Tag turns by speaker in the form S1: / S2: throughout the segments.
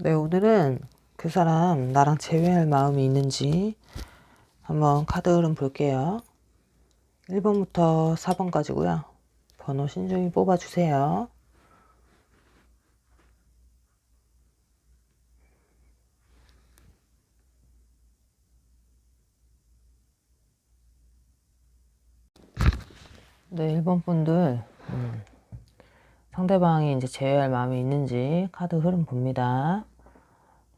S1: 네, 오늘은 그 사람 나랑 재회할 마음이 있는지 한번 카드 흐름 볼게요. 1번부터 4번까지고요. 번호 신중히 뽑아주세요. 네, 1번 분들 상대방이 이제 재회할 마음이 있는지 카드 흐름 봅니다.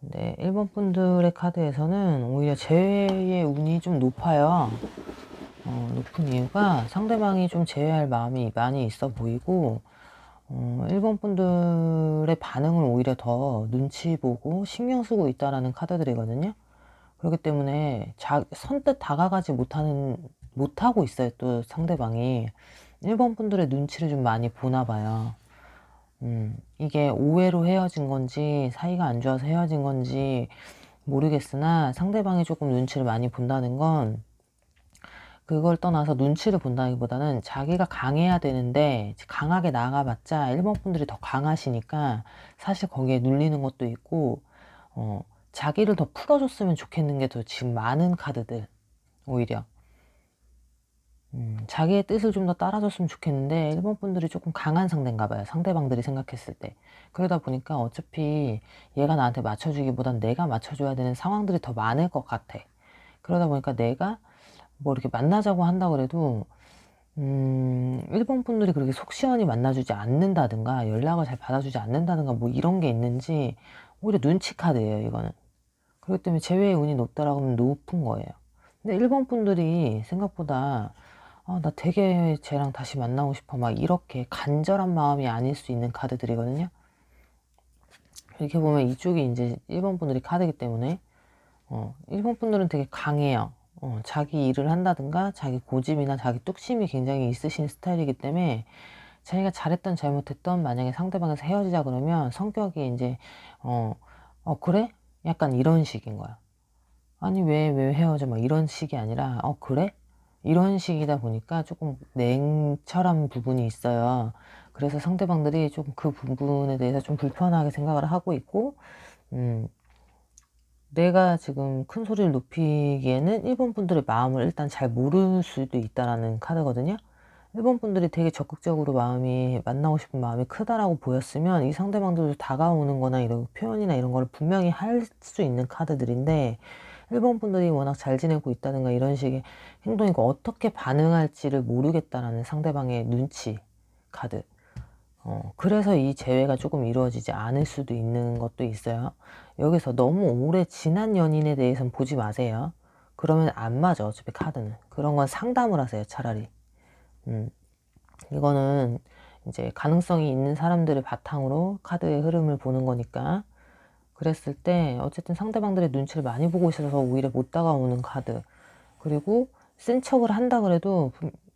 S1: 네, 1번 분들의 카드에서는 오히려 재회의 운이 좀 높아요. 높은 이유가 상대방이 좀 재회할 마음이 많이 있어 보이고 1번 분들의 반응을 오히려 더 눈치 보고 신경 쓰고 있다라는 카드들이거든요. 그렇기 때문에 선뜻 다가가지 못하고 있어요. 또 상대방이 1번 분들의 눈치를 좀 많이 보나 봐요. 이게 오해로 헤어진 건지 사이가 안 좋아서 헤어진 건지 모르겠으나 상대방이 조금 눈치를 많이 본다는 건, 그걸 떠나서 눈치를 본다기보다는 자기가 강해야 되는데 강하게 나가봤자 1번 분들이 더 강하시니까 사실 거기에 눌리는 것도 있고, 자기를 더 풀어줬으면 좋겠는 게 더 지금 많은 카드들. 오히려 자기의 뜻을 좀 더 따라줬으면 좋겠는데 1번 분들이 조금 강한 상대인가 봐요. 상대방들이 생각했을 때. 그러다 보니까 어차피 얘가 나한테 맞춰주기보단 내가 맞춰줘야 되는 상황들이 더 많을 것 같아. 그러다 보니까 내가 뭐 이렇게 만나자고 한다 그래도 1번 분들이 그렇게 속 시원히 만나주지 않는다든가 연락을 잘 받아주지 않는다든가 뭐 이런 게 있는지 오히려 눈치 카드예요, 이거는. 그렇기 때문에 재회의 운이 높다라고 하면 높은 거예요. 근데 1번 분들이 생각보다 나 되게 쟤랑 다시 만나고 싶어 막 이렇게 간절한 마음이 아닐 수 있는 카드들이거든요. 이렇게 보면 이쪽이 이제 1번 분들이 카드이기 때문에 1번 분들은 되게 강해요. 자기 일을 한다든가 자기 고집이나 자기 뚝심이 굉장히 있으신 스타일이기 때문에 자기가 잘했던 잘못했던 만약에 상대방에서 헤어지자 그러면 성격이 이제 그래? 약간 이런 식인 거야. 아니 왜 헤어져? 막 이런 식이 아니라 그래? 이런 식이다 보니까 조금 냉철한 부분이 있어요. 그래서 상대방들이 조금 그 부분에 대해서 좀 불편하게 생각을 하고 있고, 내가 지금 큰 소리를 높이기에는 1번 분들의 마음을 일단 잘 모를 수도 있다라는 카드거든요. 1번 분들이 되게 적극적으로 만나고 싶은 마음이 크다라고 보였으면 이 상대방들도 다가오는 거나 이런 표현이나 이런 걸 분명히 할 수 있는 카드들인데, 1번 분들이 워낙 잘 지내고 있다든가 이런 식의 행동이고 어떻게 반응할지를 모르겠다라는 상대방의 눈치 카드. 그래서 이 재회가 조금 이루어지지 않을 수도 있는 것도 있어요. 여기서 너무 오래 지난 연인에 대해서는 보지 마세요. 그러면 안 맞아, 어차피 카드는. 그런 건 상담을 하세요, 차라리. 이거는 이제 가능성이 있는 사람들을 바탕으로 카드의 흐름을 보는 거니까. 그랬을 때 어쨌든 상대방들의 눈치를 많이 보고 있어서 오히려 못 다가오는 카드. 그리고 센 척을 한다 그래도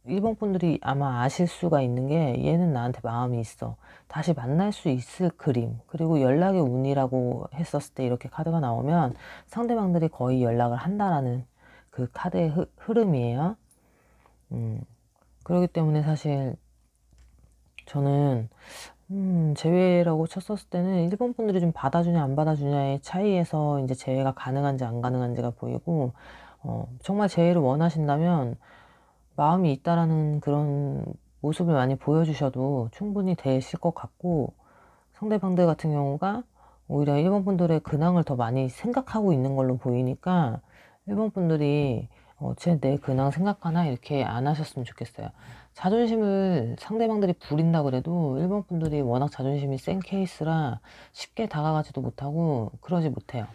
S1: 1번 분들이 아마 아실 수가 있는 게 얘는 나한테 마음이 있어. 다시 만날 수 있을 그림. 그리고 연락의 운이라고 했었을 때 이렇게 카드가 나오면 상대방들이 거의 연락을 한다라는 그 카드의 흐름이에요. 그렇기 때문에 사실 저는 재회라고 쳤었을 때는 1번 분들이 좀 받아주냐 안 받아주냐의 차이에서 이제 재회가 가능한지 안 가능한지가 보이고, 정말 재회를 원하신다면 마음이 있다라는 그런 모습을 많이 보여주셔도 충분히 되실 것 같고, 상대방들 같은 경우가 오히려 1번 분들의 근황을 더 많이 생각하고 있는 걸로 보이니까 1번 분들이 쟤 내 근황 생각하나 이렇게 안 하셨으면 좋겠어요. 자존심을 상대방들이 부린다 그래도 1번 분들이 워낙 자존심이 센 케이스라 쉽게 다가가지도 못하고 그러지 못해요.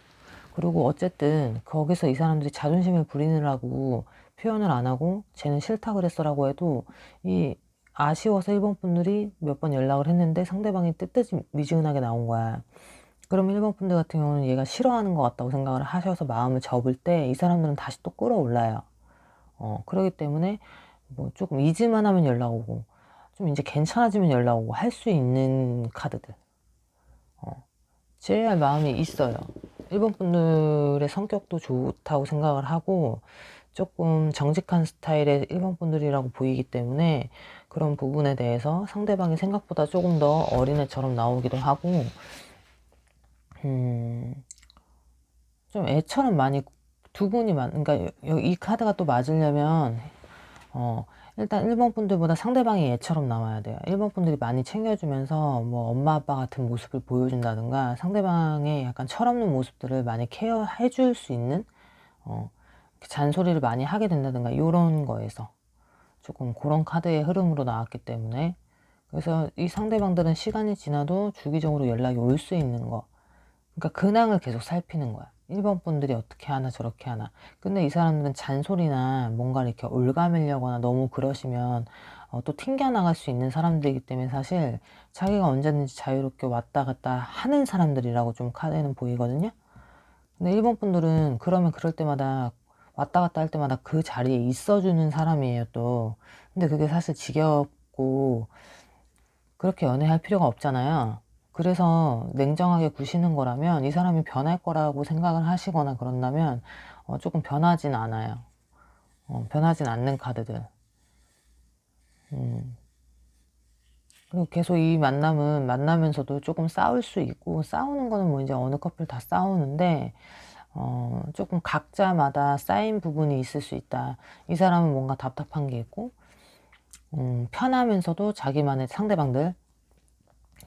S1: 그리고 어쨌든 거기서 이 사람들이 자존심을 부리느라고 표현을 안 하고 쟤는 싫다 그랬어라고 해도 이 아쉬워서 1번 분들이 몇 번 연락을 했는데 상대방이 뜨뜻미지근하게 나온 거야. 그러면 1번 분들 같은 경우는 얘가 싫어하는 것 같다고 생각을 하셔서 마음을 접을 때 이 사람들은 다시 또 끌어올라요. 그러기 때문에 뭐 조금 잊을만 하면 연락 오고 좀 이제 괜찮아지면 연락 오고 할 수 있는 카드들. 제외할 마음이 있어요. 1번 분들의 성격도 좋다고 생각을 하고 조금 정직한 스타일의 1번 분들이라고 보이기 때문에 그런 부분에 대해서 상대방이 생각보다 조금 더 어린애처럼 나오기도 하고, 음, 좀 애처럼 많이 두 분이 그러니까 이 카드가 또 맞으려면 일단 1번 분들보다 상대방이 애처럼 나와야 돼요. 1번 분들이 많이 챙겨주면서 뭐 엄마 아빠 같은 모습을 보여준다든가 상대방의 약간 철없는 모습들을 많이 케어해 줄 수 있는 잔소리를 많이 하게 된다든가 요런 거에서 조금 그런 카드의 흐름으로 나왔기 때문에, 그래서 이 상대방들은 시간이 지나도 주기적으로 연락이 올 수 있는 거, 그러니까 근황을 계속 살피는 거야. 1번 분들이 어떻게 하나 저렇게 하나. 근데 이 사람들은 잔소리나 뭔가 이렇게 올가매려거나 너무 그러시면 또 튕겨나갈 수 있는 사람들이기 때문에 사실 자기가 언제든지 자유롭게 왔다 갔다 하는 사람들이라고 좀 카드에는 보이거든요. 근데 1번 분들은 그러면 그럴 때마다 왔다 갔다 할 때마다 그 자리에 있어주는 사람이에요 또. 근데 그게 사실 지겹고 그렇게 연애할 필요가 없잖아요. 그래서 냉정하게 구시는 거라면 이 사람이 변할 거라고 생각을 하시거나 그런다면 조금 변하진 않아요. 변하진 않는 카드들. 그리고 계속 이 만남은 만나면서도 조금 싸울 수 있고, 싸우는 거는 뭐 이제 어느 커플 다 싸우는데 조금 각자마다 쌓인 부분이 있을 수 있다. 이 사람은 뭔가 답답한 게 있고, 편하면서도 자기만의 상대방들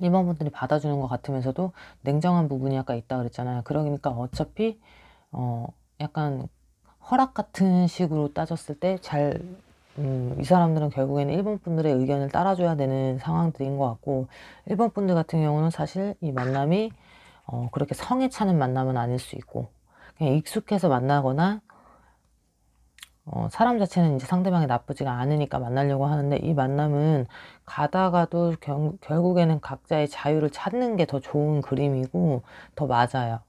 S1: 1번 분들이 받아주는 것 같으면서도 냉정한 부분이 아까 있다 그랬잖아요. 그러니까 어차피 약간 허락 같은 식으로 따졌을 때 이 사람들은 결국에는 1번 분들의 의견을 따라줘야 되는 상황들인 것 같고, 1번 분들 같은 경우는 사실 이 만남이 그렇게 성에 차는 만남은 아닐 수 있고, 그냥 익숙해서 만나거나 사람 자체는 이제 상대방이 나쁘지가 않으니까 만나려고 하는데, 이 만남은 가다가도 결국에는 각자의 자유를 찾는 게 더 좋은 그림이고 더 맞아요.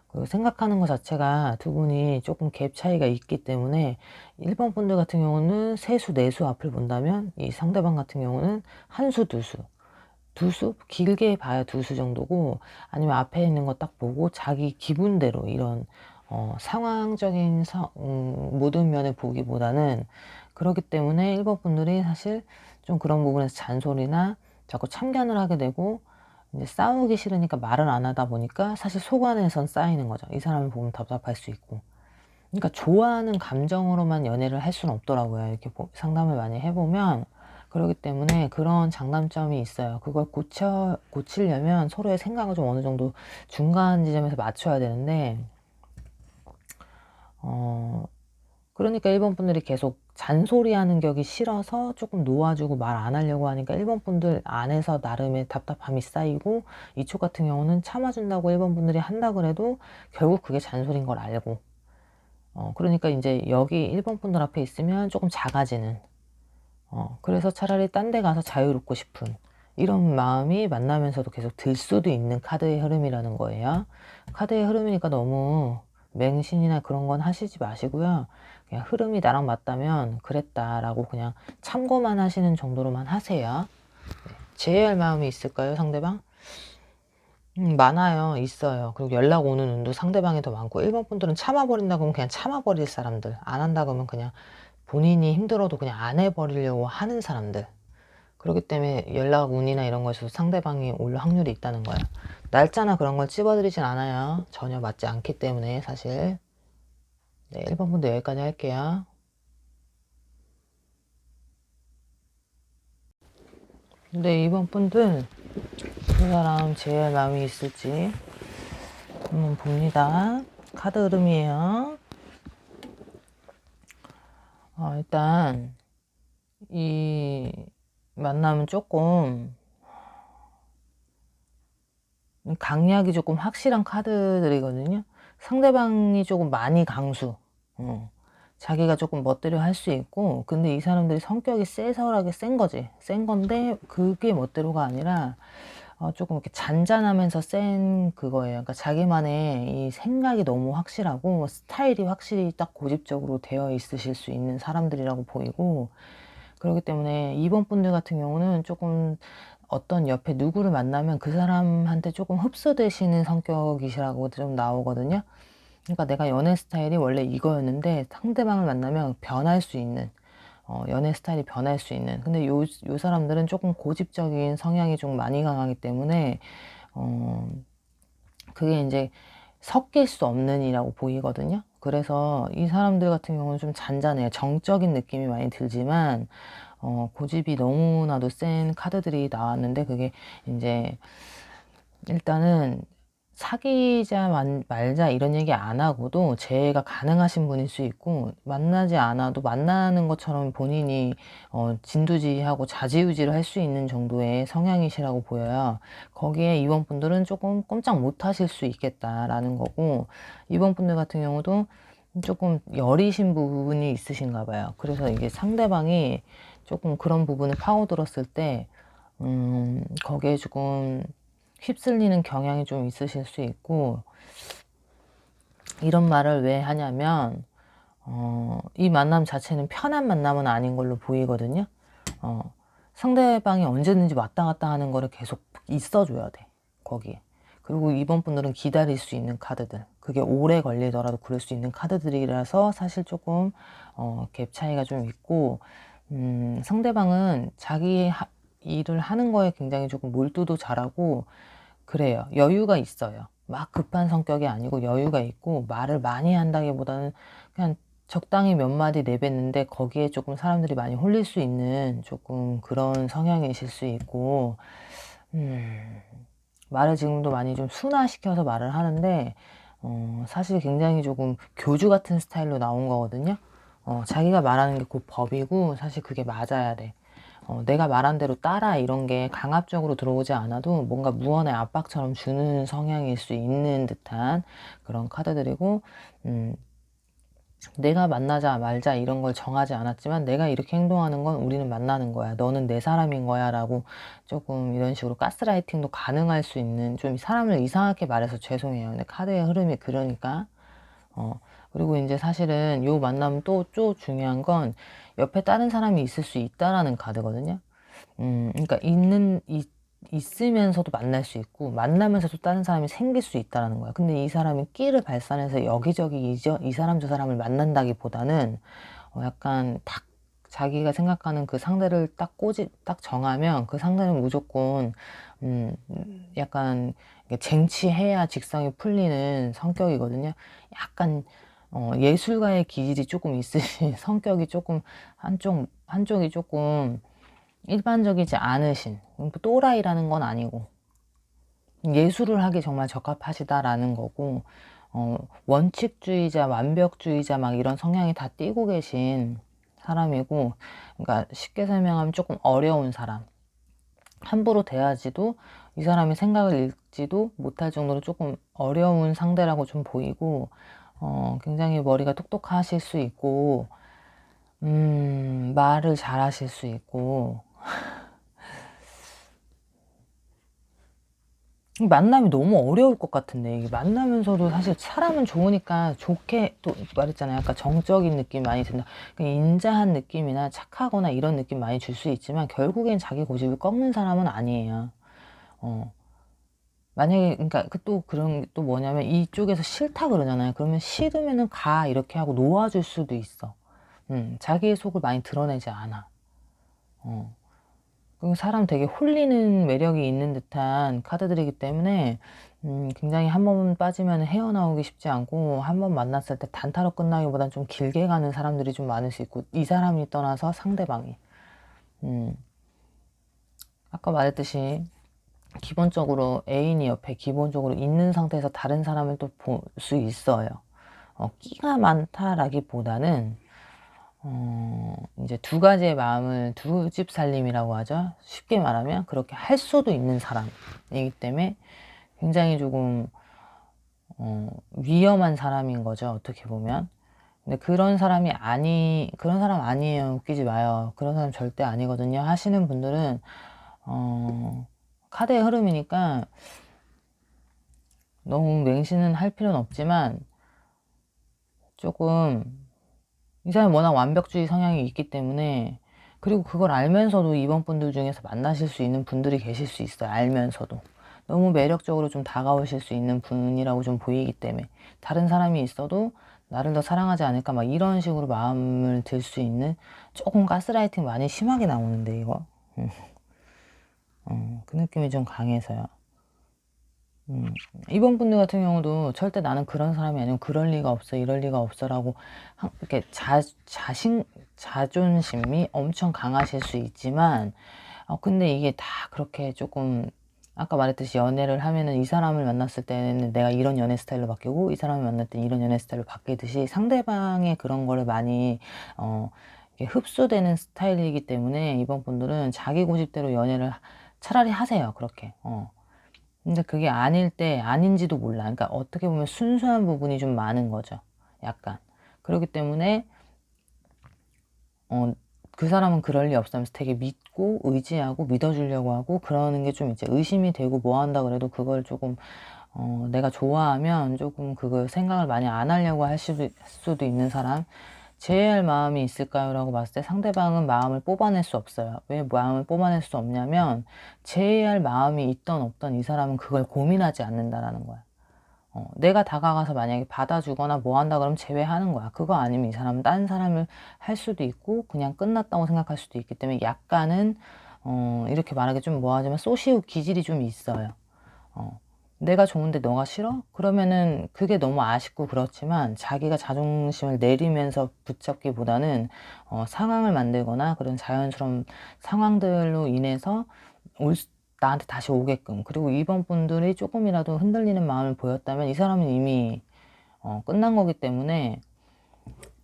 S1: 그리고 생각하는 것 자체가 두 분이 조금 갭 차이가 있기 때문에 1번 분들 같은 경우는 세수, 네수 앞을 본다면 이 상대방 같은 경우는 한 수, 두 수. 두 수? 길게 봐야 두 수 정도고, 아니면 앞에 있는 거 딱 보고 자기 기분대로 이런 상황적인 모든 면을 보기보다는, 그렇기 때문에 1번 분들이 사실 좀 그런 부분에서 잔소리나 자꾸 참견을 하게 되고, 이제 싸우기 싫으니까 말을 안 하다 보니까 사실 속 안에선 쌓이는 거죠. 이 사람을 보면 답답할 수 있고. 그러니까 좋아하는 감정으로만 연애를 할 수는 없더라고요. 이렇게 상담을 많이 해보면. 그렇기 때문에 그런 장단점이 있어요. 그걸 고치려면 서로의 생각을 좀 어느 정도 중간 지점에서 맞춰야 되는데, 그러니까 1번 분들이 계속 잔소리하는 격이 싫어서 조금 놓아주고 말 안 하려고 하니까 1번 분들 안에서 나름의 답답함이 쌓이고, 이쪽 같은 경우는 참아준다고 1번 분들이 한다 그래도 결국 그게 잔소리인 걸 알고, 그러니까 이제 여기 1번 분들 앞에 있으면 조금 작아지는, 그래서 차라리 딴 데 가서 자유롭고 싶은 이런 마음이 만나면서도 계속 들 수도 있는 카드의 흐름이라는 거예요. 카드의 흐름이니까 너무 맹신이나 그런 건 하시지 마시고요. 그냥 흐름이 나랑 맞다면 그랬다라고 그냥 참고만 하시는 정도로만 하세요. 제외할 마음이 있을까요, 상대방? 많아요. 있어요. 그리고 연락 오는 운도 상대방이 더 많고, 1번 분들은 참아버린다고 하면 그냥 참아버릴 사람들, 안 한다고 하면 그냥 본인이 힘들어도 그냥 안 해버리려고 하는 사람들. 그렇기 때문에 연락 운이나 이런 것에서 상대방이 올 확률이 있다는 거예요. 날짜나 그런 걸 찝어드리진 않아요. 전혀 맞지 않기 때문에 사실. 네, 1번 분도 여기까지 할게요. 네, 2번 분들 그 사람 제외할 마음이 있을지 한번 봅니다. 카드 흐름이에요. 일단 이 만남은 조금 강약이 조금 확실한 카드들이거든요. 상대방이 조금 많이 강수, 자기가 조금 멋대로 할 수 있고, 근데 이 사람들이 성격이 세서하게 센 거지. 센 건데 그게 멋대로가 아니라 조금 이렇게 잔잔하면서 센 그거예요. 그러니까 자기만의 이 생각이 너무 확실하고 스타일이 확실히 딱 고집적으로 되어 있으실 수 있는 사람들이라고 보이고, 그렇기 때문에 2번 분들 같은 경우는 조금 어떤 옆에 누구를 만나면 그 사람한테 조금 흡수되시는 성격이시라고 좀 나오거든요. 그러니까 내가 연애 스타일이 원래 이거였는데 상대방을 만나면 변할 수 있는, 연애 스타일이 변할 수 있는. 근데 요 사람들은 조금 고집적인 성향이 좀 많이 강하기 때문에 그게 이제 섞일 수 없는 이라고 보이거든요. 그래서 이 사람들 같은 경우는 좀 잔잔해요. 정적인 느낌이 많이 들지만 고집이 너무나도 센 카드들이 나왔는데, 그게 이제 일단은 사귀자 말자 이런 얘기 안 하고도 재회가 가능하신 분일 수 있고, 만나지 않아도 만나는 것처럼 본인이 진두지휘하고 좌지우지를 할 수 있는 정도의 성향이시라고 보여요. 거기에 이번 분들은 조금 꼼짝 못 하실 수 있겠다라는 거고, 이번 분들 같은 경우도 조금 여리신 부분이 있으신가 봐요. 그래서 이게 상대방이 조금 그런 부분을 파고들었을 때 거기에 조금 휩쓸리는 경향이 좀 있으실 수 있고, 이런 말을 왜 하냐면 이 만남 자체는 편한 만남은 아닌 걸로 보이거든요. 상대방이 언제든지 왔다 갔다 하는 거를 계속 있어줘야 돼, 거기에. 그리고 이번 분들은 기다릴 수 있는 카드들, 그게 오래 걸리더라도 그럴 수 있는 카드들이라서 사실 조금 갭 차이가 좀 있고, 상대방은 자기 일을 하는 거에 굉장히 조금 몰두도 잘하고 그래요. 여유가 있어요. 막 급한 성격이 아니고 여유가 있고, 말을 많이 한다기보다는 그냥 적당히 몇 마디 내뱉는데 거기에 조금 사람들이 많이 홀릴 수 있는 조금 그런 성향이실 수 있고, 말을 지금도 많이 좀 순화시켜서 말을 하는데 사실 굉장히 조금 교주 같은 스타일로 나온 거거든요. 자기가 말하는 게 곧 법이고, 사실 그게 맞아야 돼. 내가 말한 대로 따라 이런 게 강압적으로 들어오지 않아도 뭔가 무언의 압박처럼 주는 성향일 수 있는 듯한 그런 카드들이고, 내가 만나자 말자 이런 걸 정하지 않았지만 내가 이렇게 행동하는 건 우리는 만나는 거야, 너는 내 사람인 거야 라고 조금 이런 식으로 가스라이팅도 가능할 수 있는, 좀 사람을 이상하게 말해서 죄송해요. 근데 카드의 흐름이 그러니까. 그리고 이제 사실은 요 만남은 또 중요한 건 옆에 다른 사람이 있을 수 있다라는 카드거든요. 그러니까 있으면서도 만날 수 있고, 만나면서도 다른 사람이 생길 수 있다라는 거야. 근데 이 사람이 끼를 발산해서 여기저기 이 사람 저 사람을 만난다기보다는 약간 딱 자기가 생각하는 그 상대를 딱 정하면 그 상대는 무조건 약간 쟁취해야 직성이 풀리는 성격이거든요. 약간 예술가의 기질이 조금 있으신 성격이 조금 한쪽이 조금 일반적이지 않으신, 또라이라는 건 아니고 예술을 하기 정말 적합하시다라는 거고, 원칙주의자, 완벽주의자 막 이런 성향이 다 띄고 계신 사람이고, 그러니까 쉽게 설명하면 조금 어려운 사람, 함부로 대하지도 이 사람의 생각을 읽지도 못할 정도로 조금 어려운 상대라고 좀 보이고, 굉장히 머리가 똑똑하실 수 있고, 말을 잘 하실 수 있고, 만남이 너무 어려울 것 같은데, 이게 만나면서도 사실 사람은 좋으니까 좋게, 또 말했잖아요. 약간 정적인 느낌 많이 든다. 인자한 느낌이나 착하거나 이런 느낌 많이 줄 수 있지만 결국엔 자기 고집을 꺾는 사람은 아니에요. 만약에, 그러니까 또 그런 또 뭐냐면, 이쪽에서 싫다 그러잖아요. 그러면 싫으면은 가 이렇게 하고 놓아줄 수도 있어. 자기의 속을 많이 드러내지 않아. 사람 되게 홀리는 매력이 있는 듯한 카드들이기 때문에 굉장히 한 번 빠지면 헤어나오기 쉽지 않고, 한 번 만났을 때 단타로 끝나기보단 좀 길게 가는 사람들이 좀 많을 수 있고, 이 사람이 떠나서 상대방이. 아까 말했듯이 기본적으로 애인이 옆에 기본적으로 있는 상태에서 다른 사람을 또 볼 수 있어요. 끼가 많다라기보다는 이제 두 가지의 마음을 두 집 살림이라고 하죠. 쉽게 말하면 그렇게 할 수도 있는 사람이기 때문에 굉장히 조금 위험한 사람인 거죠, 어떻게 보면. 근데 그런 사람 아니에요. 웃기지 마요. 그런 사람 절대 아니거든요. 하시는 분들은 카드의 흐름이니까 너무 맹신은 할 필요는 없지만, 조금 이 사람이 워낙 완벽주의 성향이 있기 때문에, 그리고 그걸 알면서도 이번 분들 중에서 만나실 수 있는 분들이 계실 수 있어요. 알면서도 너무 매력적으로 좀 다가오실 수 있는 분이라고 좀 보이기 때문에, 다른 사람이 있어도 나를 더 사랑하지 않을까 막 이런 식으로 마음을 들 수 있는, 조금 가스라이팅 많이 심하게 나오는데 이거 그 느낌이 좀 강해서요. 이번 분들 같은 경우도 절대 나는 그런 사람이 아니고 그럴 리가 없어, 이럴 리가 없어라고 이렇게 자존심이 엄청 강하실 수 있지만, 근데 이게 다 그렇게 조금, 아까 말했듯이 연애를 하면은 이 사람을 만났을 때는 내가 이런 연애 스타일로 바뀌고 이 사람을 만날 때 이런 연애 스타일로 바뀌듯이 상대방의 그런 거를 많이 이렇게 흡수되는 스타일이기 때문에 이번 분들은 자기 고집대로 연애를 차라리 하세요. 그렇게. 근데 그게 아닐 때 아닌지도 몰라. 그러니까 어떻게 보면 순수한 부분이 좀 많은 거죠. 약간. 그렇기 때문에 그 사람은 그럴 리 없으면서 되게 믿고 의지하고 믿어주려고 하고 그러는 게 좀 이제 의심이 되고 뭐 한다 그래도 그걸 조금 내가 좋아하면 조금 그걸 생각을 많이 안 하려고 할 수도 있는 사람. 제외할 마음이 있을까요? 라고 봤을 때 상대방은 마음을 뽑아낼 수 없어요. 왜 마음을 뽑아낼 수 없냐면 제외할 마음이 있던 없던 이 사람은 그걸 고민하지 않는다라는 거야. 내가 다가가서 만약에 받아주거나 뭐 한다 그러면 제외하는 거야. 그거 아니면 이 사람은 딴 사람을 할 수도 있고 그냥 끝났다고 생각할 수도 있기 때문에 약간은 이렇게 말하기 좀 뭐하지만 소시오 기질이 좀 있어요. 내가 좋은데 너가 싫어? 그러면은 그게 너무 아쉽고 그렇지만 자기가 자존심을 내리면서 붙잡기보다는 상황을 만들거나 그런 자연스러운 상황들로 인해서 나한테 다시 오게끔, 그리고 이번 분들이 조금이라도 흔들리는 마음을 보였다면 이 사람은 이미 끝난 거기 때문에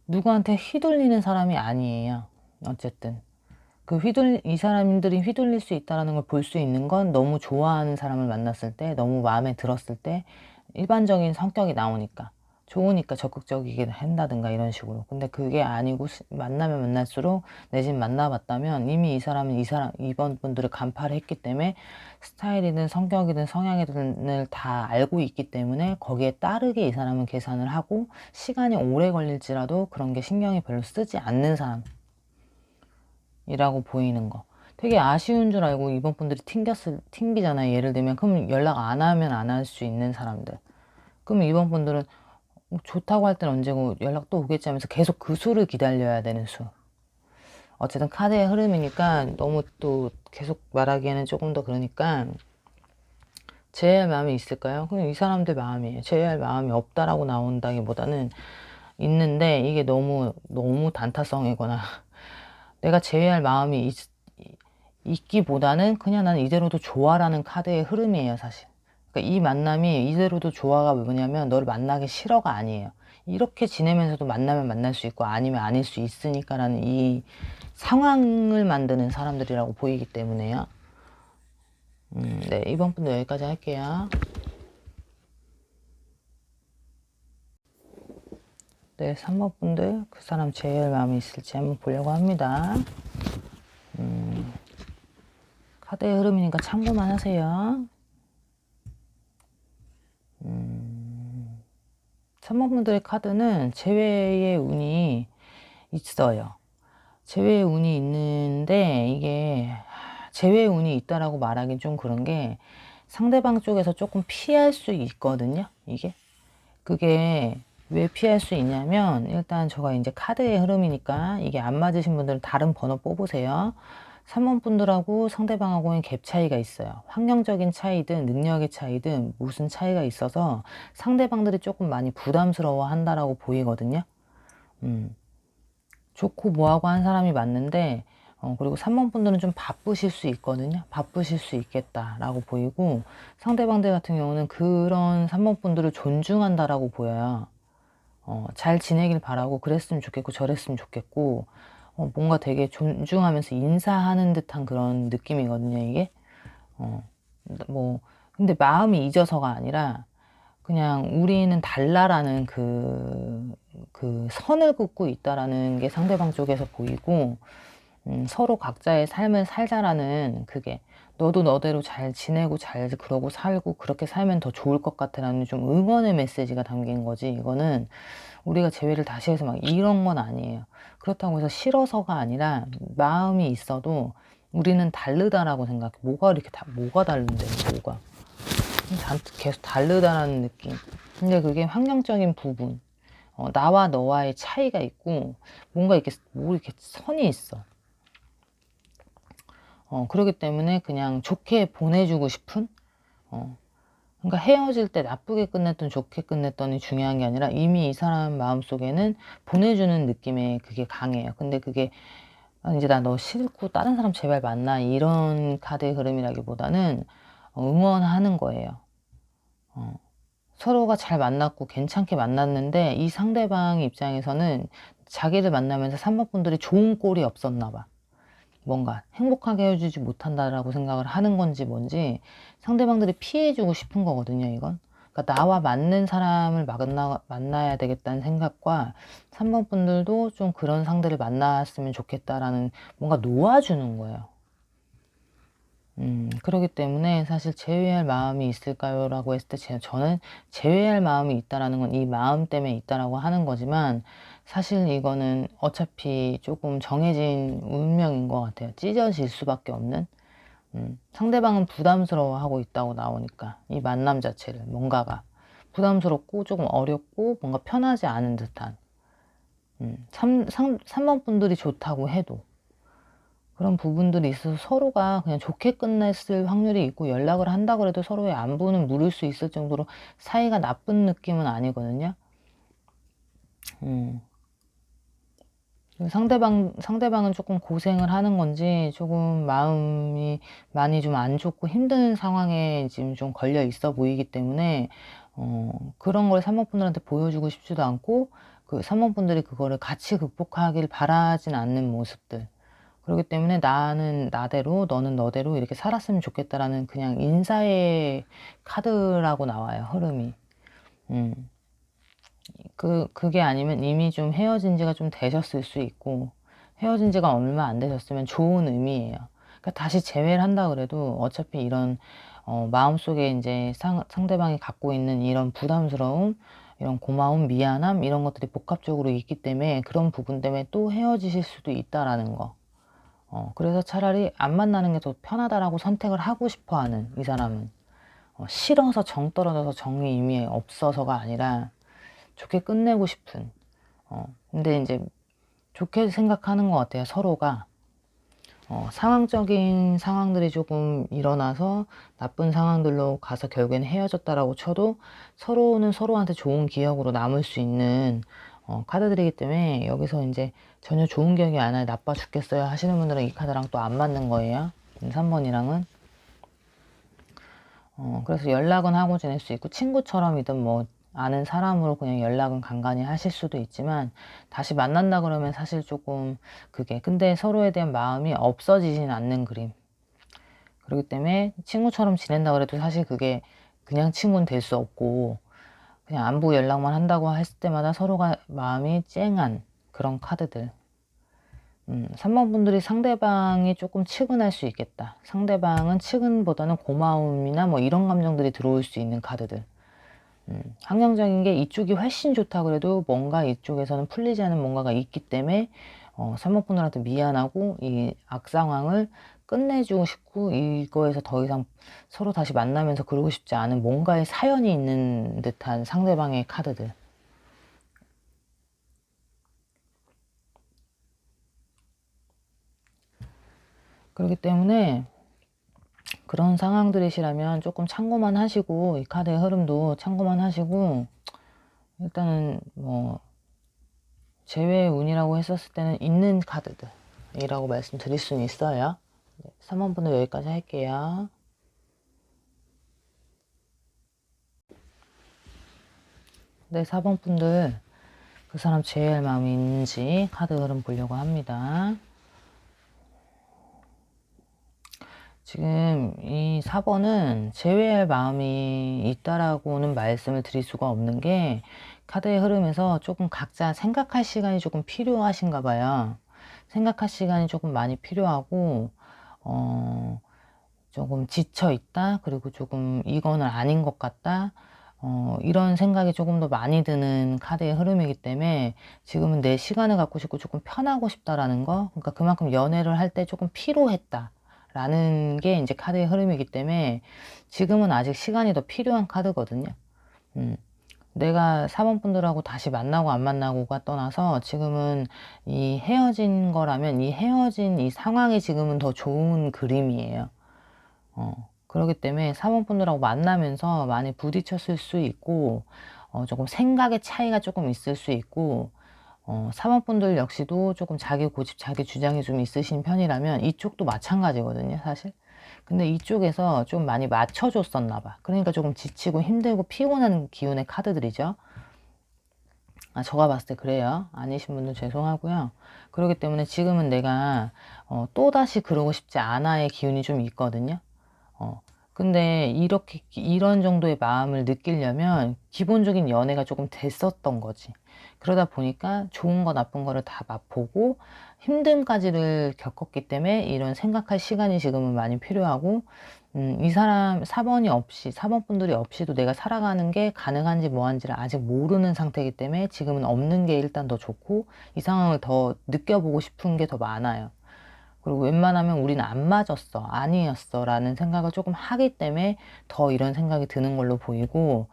S1: 누구한테 휘둘리는 사람이 아니에요. 어쨌든 이 사람들이 휘둘릴 수 있다는 걸 볼 수 있는 건 너무 좋아하는 사람을 만났을 때, 너무 마음에 들었을 때 일반적인 성격이 나오니까, 좋으니까 적극적이게 한다든가 이런 식으로. 근데 그게 아니고 만나면 만날수록 내진 만나봤다면 이미 이 사람은 이번 분들을 간파를 했기 때문에 스타일이든 성격이든 성향이든을 다 알고 있기 때문에 거기에 따르게 이 사람은 계산을 하고 시간이 오래 걸릴지라도 그런 게 신경이 별로 쓰지 않는 사람이라고 보이는 거. 되게 아쉬운 줄 알고 이번 분들이 튕기잖아요. 예를 들면 그럼 연락 안 하면 안 할 수 있는 사람들. 그럼 이번 분들은 좋다고 할 땐 언제고 연락도 오겠지 하면서 계속 그 수를 기다려야 되는 수. 어쨌든 카드의 흐름이니까 너무 또 계속 말하기에는 조금 더 그러니까 제외할 마음이 있을까요? 그냥 이 사람들 마음이에요. 제외할 마음이 없다라고 나온다기보다는 있는데 이게 너무 단타성이거나 내가 제외할 마음이 있기보다는 그냥 난 이대로도 좋아라는 카드의 흐름이에요, 사실. 그러니까 이 만남이 이대로도 좋아가 뭐냐면 너를 만나기 싫어가 아니에요. 이렇게 지내면서도 만나면 만날 수 있고 아니면 아닐 수 있으니까라는 이 상황을 만드는 사람들이라고 보이기 때문에요. 네, 이번 분도 여기까지 할게요. 네, 3번 분들 그 사람 제외할 마음이 있을지 한번 보려고 합니다. 카드의 흐름이니까 참고만 하세요. 3번 분들의 카드는 재회의 운이 있어요. 재회의 운이 있는데 이게 재회의 운이 있다라고 말하긴 좀 그런 게 상대방 쪽에서 조금 피할 수 있거든요. 그게 왜 피할 수 있냐면 일단 제가 이제 카드의 흐름이니까 이게 안 맞으신 분들은 다른 번호 뽑으세요. 3번 분들하고 상대방하고는 갭 차이가 있어요. 환경적인 차이든 능력의 차이든 무슨 차이가 있어서 상대방들이 조금 많이 부담스러워 한다라고 보이거든요. 좋고 뭐하고 한 사람이 맞는데 그리고 3번 분들은 좀 바쁘실 수 있거든요. 바쁘실 수 있겠다라고 보이고 상대방들 같은 경우는 그런 3번 분들을 존중한다라고 보여요. 잘 지내길 바라고 그랬으면 좋겠고 저랬으면 좋겠고 뭔가 되게 존중하면서 인사하는 듯한 그런 느낌이거든요, 이게. 뭐 근데 마음이 잊어서가 아니라 그냥 우리는 달라라는 그 선을 긋고 있다라는 게 상대방 쪽에서 보이고 서로 각자의 삶을 살자라는 그게 너도 너대로 잘 지내고 잘 그러고 살고 그렇게 살면 더 좋을 것 같아라는 좀 응원의 메시지가 담긴 거지. 이거는 우리가 재회를 다시 해서 막 이런 건 아니에요. 그렇다고 해서 싫어서가 아니라 마음이 있어도 우리는 다르다라고 생각해. 뭐가 다른데, 뭐가. 계속 다르다라는 느낌. 근데 그게 환경적인 부분. 나와 너와의 차이가 있고, 뭔가 이렇게 선이 있어. 그렇기 때문에 그냥 좋게 보내주고 싶은? 그러니까 헤어질 때 나쁘게 끝냈던 좋게 끝냈던이 중요한 게 아니라 이미 이 사람 마음속에는 보내주는 느낌의 그게 강해요. 근데 그게 이제 나 너 싫고 다른 사람 제발 만나 이런 카드의 흐름이라기보다는 응원하는 거예요. 서로가 잘 만났고 괜찮게 만났는데 이 상대방 입장에서는 자기를 만나면서 3번 분들이 좋은 꼴이 없었나 봐. 뭔가 행복하게 헤어지지 못한다라고 생각을 하는 건지 뭔지 상대방들이 피해주고 싶은 거거든요, 이건. 그러니까 나와 맞는 사람을 만나야 되겠다는 생각과 3번 분들도 좀 그런 상대를 만났으면 좋겠다라는 뭔가 놓아주는 거예요. 그렇기 때문에 사실 제외할 마음이 있을까요? 라고 했을 때 저는 제외할 마음이 있다라는 건 이 마음 때문에 있다라고 하는 거지만 사실 이거는 어차피 조금 정해진 운명인 것 같아요. 찢어질 수밖에 없는. 상대방은 부담스러워하고 있다고 나오니까 이 만남 자체를 뭔가가 부담스럽고 조금 어렵고 뭔가 편하지 않은 듯한 3번 분들이 좋다고 해도 그런 부분들이 있어서 서로가 그냥 좋게 끝냈을 확률이 있고 연락을 한다 그래도 서로의 안부는 물을 수 있을 정도로 사이가 나쁜 느낌은 아니거든요. 상대방은 조금 고생을 하는 건지 조금 마음이 많이 좀 안 좋고 힘든 상황에 지금 좀 걸려 있어 보이기 때문에 그런 걸 3번 분들한테 보여주고 싶지도 않고 그 3번 분들이 그거를 같이 극복하길 바라진 않는 모습들. 그렇기 때문에 나는 나대로 너는 너대로 이렇게 살았으면 좋겠다라는 그냥 인사의 카드라고 나와요, 흐름이. 그게 아니면 이미 좀 헤어진 지가 좀 되셨을 수 있고 헤어진 지가 얼마 안 되셨으면 좋은 의미예요. 그러니까 다시 재회를 한다 그래도 어차피 이런 마음속에 이제 상대방이 갖고 있는 이런 부담스러움, 이런 고마움, 미안함 이런 것들이 복합적으로 있기 때문에 그런 부분 때문에 또 헤어지실 수도 있다라는 거. 그래서 차라리 안 만나는 게 더 편하다라고 선택을 하고 싶어 하는 이 사람은 싫어서 정 떨어져서 정이 이미 없어서가 아니라 좋게 끝내고 싶은 근데 이제 좋게 생각하는 것 같아요. 서로가 상황적인 상황들이 조금 일어나서 나쁜 상황들로 가서 결국엔 헤어졌다라고 쳐도 서로는 서로한테 좋은 기억으로 남을 수 있는 카드들이기 때문에 여기서 이제 전혀 좋은 기억이 안 나요. 나빠 죽겠어요 하시는 분들은 이 카드랑 또 안 맞는 거예요. 3번이랑은. 그래서 연락은 하고 지낼 수 있고 친구처럼이든 뭐 아는 사람으로 그냥 연락은 간간히 하실 수도 있지만 다시 만난다 그러면 사실 조금 그게 근데 서로에 대한 마음이 없어지진 않는 그림. 그렇기 때문에 친구처럼 지낸다 그래도 사실 그게 그냥 친구는 될 수 없고 그냥 안부 연락만 한다고 했을 때마다 서로가 마음이 쨍한 그런 카드들. 3번 분들이 상대방이 조금 측은할 수 있겠다. 상대방은 측은보다는 고마움이나 뭐 이런 감정들이 들어올 수 있는 카드들. 환경적인 게 이쪽이 훨씬 좋다 그래도 뭔가 이쪽에서는 풀리지 않은 뭔가가 있기 때문에 3번 분들한테 미안하고 이 악상황을 끝내주고 싶고 이거에서 더 이상 서로 다시 만나면서 그러고 싶지 않은 뭔가의 사연이 있는 듯한 상대방의 카드들. 그렇기 때문에 그런 상황들이시라면 조금 참고만 하시고 이 카드의 흐름도 참고만 하시고 일단은 뭐 제외의 운이라고 했었을 때는 있는 카드들이라고 말씀드릴 수는 있어요. 3번 분들 여기까지 할게요. 네, 4번 분들 그 사람 제외할 마음이 있는지 카드 흐름 보려고 합니다. 지금 이 4번은 제외할 마음이 있다라고는 말씀을 드릴 수가 없는 게 카드의 흐름에서 조금 각자 생각할 시간이 조금 필요하신가 봐요. 생각할 시간이 조금 많이 필요하고 조금 지쳐 있다 그리고 조금 이거는 아닌 것 같다 이런 생각이 조금 더 많이 드는 카드의 흐름이기 때문에 지금은 내 시간을 갖고 싶고 조금 편하고 싶다라는 거 그러니까 그만큼 연애를 할 때 조금 피로했다 라는 게 이제 카드의 흐름이기 때문에 지금은 아직 시간이 더 필요한 카드거든요. 내가 4번 분들하고 다시 만나고 안 만나고가 떠나서 지금은 이 헤어진 거라면 이 헤어진 이 상황이 지금은 더 좋은 그림이에요. 그렇기 때문에 사모분들하고 만나면서 많이 부딪혔을 수 있고 조금 생각의 차이가 조금 있을 수 있고 사모분들 역시도 조금 자기 고집 자기 주장이 좀 있으신 편이라면 이쪽도 마찬가지거든요 사실. 근데 이쪽에서 좀 많이 맞춰줬었나 봐. 그러니까 조금 지치고 힘들고 피곤한 기운의 카드들이죠. 제가 봤을 때 그래요. 아니신 분들 죄송하고요. 그렇기 때문에 지금은 내가 또다시 그러고 싶지 않아의 기운이 좀 있거든요. 근데 이렇게 이런 정도의 마음을 느끼려면 기본적인 연애가 조금 됐었던 거지. 그러다 보니까 좋은 거 나쁜 거를 다 맛보고 힘듦까지를 겪었기 때문에 이런 생각할 시간이 지금은 많이 필요하고 이 사람 4번이 없이 4번 분들이 없이도 내가 살아가는 게 가능한지 뭐한지를 아직 모르는 상태이기 때문에 지금은 없는 게 일단 더 좋고 이 상황을 더 느껴보고 싶은 게 더 많아요. 그리고 웬만하면 우리는 안 맞았어, 아니었어 라는 생각을 조금 하기 때문에 더 이런 생각이 드는 걸로 보이고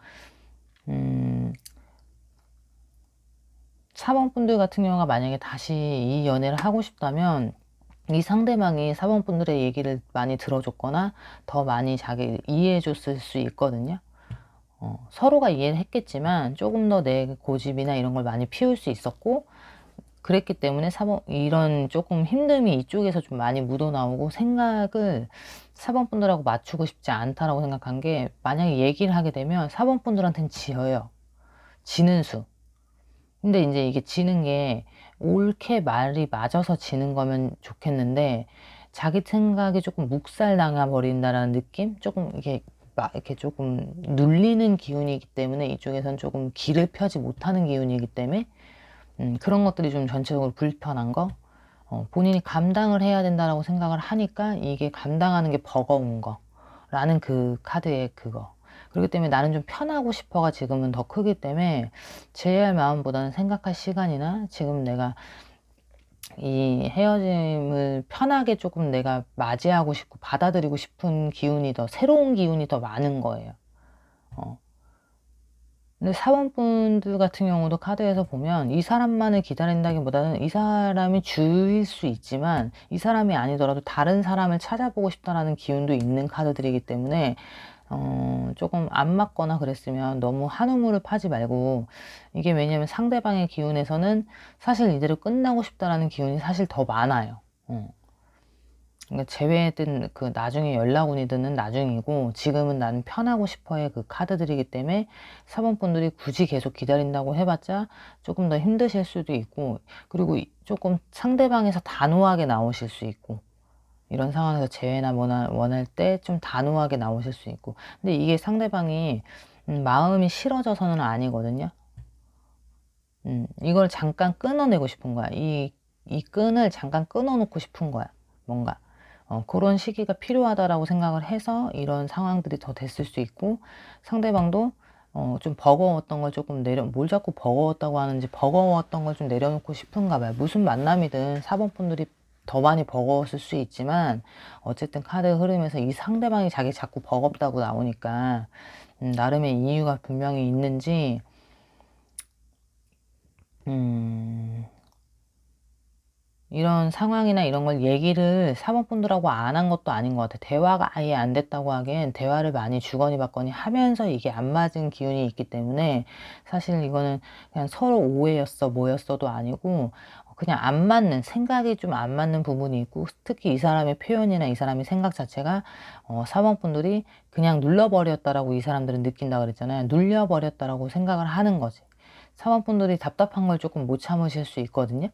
S1: 4번 분들 같은 경우가 만약에 다시 이 연애를 하고 싶다면 이 상대방이 4번 분들의 얘기를 많이 들어줬거나 더 많이 자기 이해해 줬을 수 있거든요. 서로가 이해를 했겠지만 조금 더 내 고집이나 이런 걸 많이 피울 수 있었고 그랬기 때문에 이런 조금 힘듦이 이쪽에서 좀 많이 묻어나오고 생각을 4번 분들하고 맞추고 싶지 않다라고 생각한 게 만약에 얘기를 하게 되면 4번 분들한테는 지어요. 지는 수. 근데 이제 이게 지는 게 옳게 말이 맞아서 지는 거면 좋겠는데 자기 생각이 조금 묵살당해 버린다라는 느낌? 조금 이렇게 조금 눌리는 기운이기 때문에 이쪽에선 조금 기를 펴지 못하는 기운이기 때문에 그런 것들이 좀 전체적으로 불편한 거 본인이 감당을 해야 된다라고 생각을 하니까 이게 감당하는 게 버거운 거 라는 그 카드의 그거. 그렇기 때문에 나는 좀 편하고 싶어가 지금은 더 크기 때문에 제외할 마음보다는 생각할 시간이나 지금 내가 이 헤어짐을 편하게 조금 내가 맞이하고 싶고 받아들이고 싶은 기운이 더 새로운 기운이 더 많은 거예요. 근데 사원분들 같은 경우도 카드에서 보면 이 사람만을 기다린다기보다는 이 사람이 주일 수 있지만 이 사람이 아니더라도 다른 사람을 찾아보고 싶다라는 기운도 있는 카드들이기 때문에 조금 안 맞거나 그랬으면 너무 한우물을 파지 말고 이게 왜냐면 상대방의 기운에서는 사실 이대로 끝나고 싶다라는 기운이 사실 더 많아요. 그러니까 제외든 그 나중에 연락 오니든 나중이고 지금은 나는 편하고 싶어의 그 카드들이기 때문에 사번분들이 굳이 계속 기다린다고 해봤자 조금 더 힘드실 수도 있고 그리고 조금 상대방에서 단호하게 나오실 수 있고 이런 상황에서 재회나 뭐나 원할 때 좀 단호하게 나오실 수 있고 근데 이게 상대방이 마음이 싫어져서는 아니거든요. 이걸 잠깐 끊어내고 싶은 거야. 이 끈을 잠깐 끊어놓고 싶은 거야. 뭔가 그런 시기가 필요하다라고 생각을 해서 이런 상황들이 더 됐을 수 있고 상대방도 좀 버거웠던 걸 조금 뭘 자꾸 버거웠다고 하는지 버거웠던 걸 좀 내려놓고 싶은가 봐요. 무슨 만남이든 4번 분들이 더 많이 버거웠을 수 있지만 어쨌든 카드 흐름에서 이 상대방이 자기 자꾸 버겁다고 나오니까 나름의 이유가 분명히 있는지 이런 상황이나 이런 걸 얘기를 사모분들하고 안 한 것도 아닌 것 같아요. 대화가 아예 안 됐다고 하기엔 대화를 많이 주거니 받거니 하면서 이게 안 맞은 기운이 있기 때문에 사실 이거는 그냥 서로 오해였어 뭐였어도 아니고 그냥 안 맞는 생각이 좀 안 맞는 부분이 있고 특히 이 사람의 표현이나 이 사람의 생각 자체가 사모분들이 그냥 눌러버렸다라고 이 사람들은 느낀다 그랬잖아요. 눌려버렸다라고 생각을 하는 거지. 사모분들이 답답한 걸 조금 못 참으실 수 있거든요.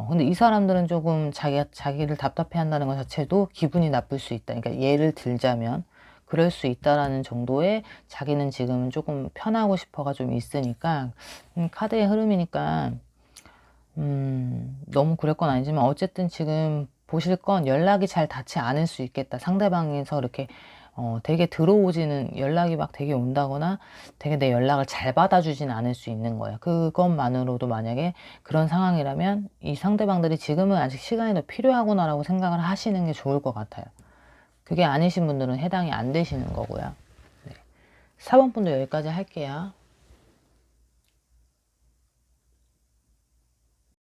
S1: 근데 이 사람들은 조금 자기를 답답해 한다는 것 자체도 기분이 나쁠 수 있다. 그러니까 예를 들자면, 그럴 수 있다라는 정도의 자기는 지금 조금 편하고 싶어가 좀 있으니까, 카드의 흐름이니까, 너무 그럴 건 아니지만, 어쨌든 지금 보실 건 연락이 잘 닿지 않을 수 있겠다. 상대방에서 이렇게 되게 들어오지는 연락이 막 되게 온다거나 되게 내 연락을 잘 받아주진 않을 수 있는 거예요. 그것만으로도 만약에 그런 상황이라면 이 상대방들이 지금은 아직 시간이 더 필요하구나라고 생각을 하시는 게 좋을 것 같아요. 그게 아니신 분들은 해당이 안 되시는 거고요. 네. 4번 분도 여기까지 할게요.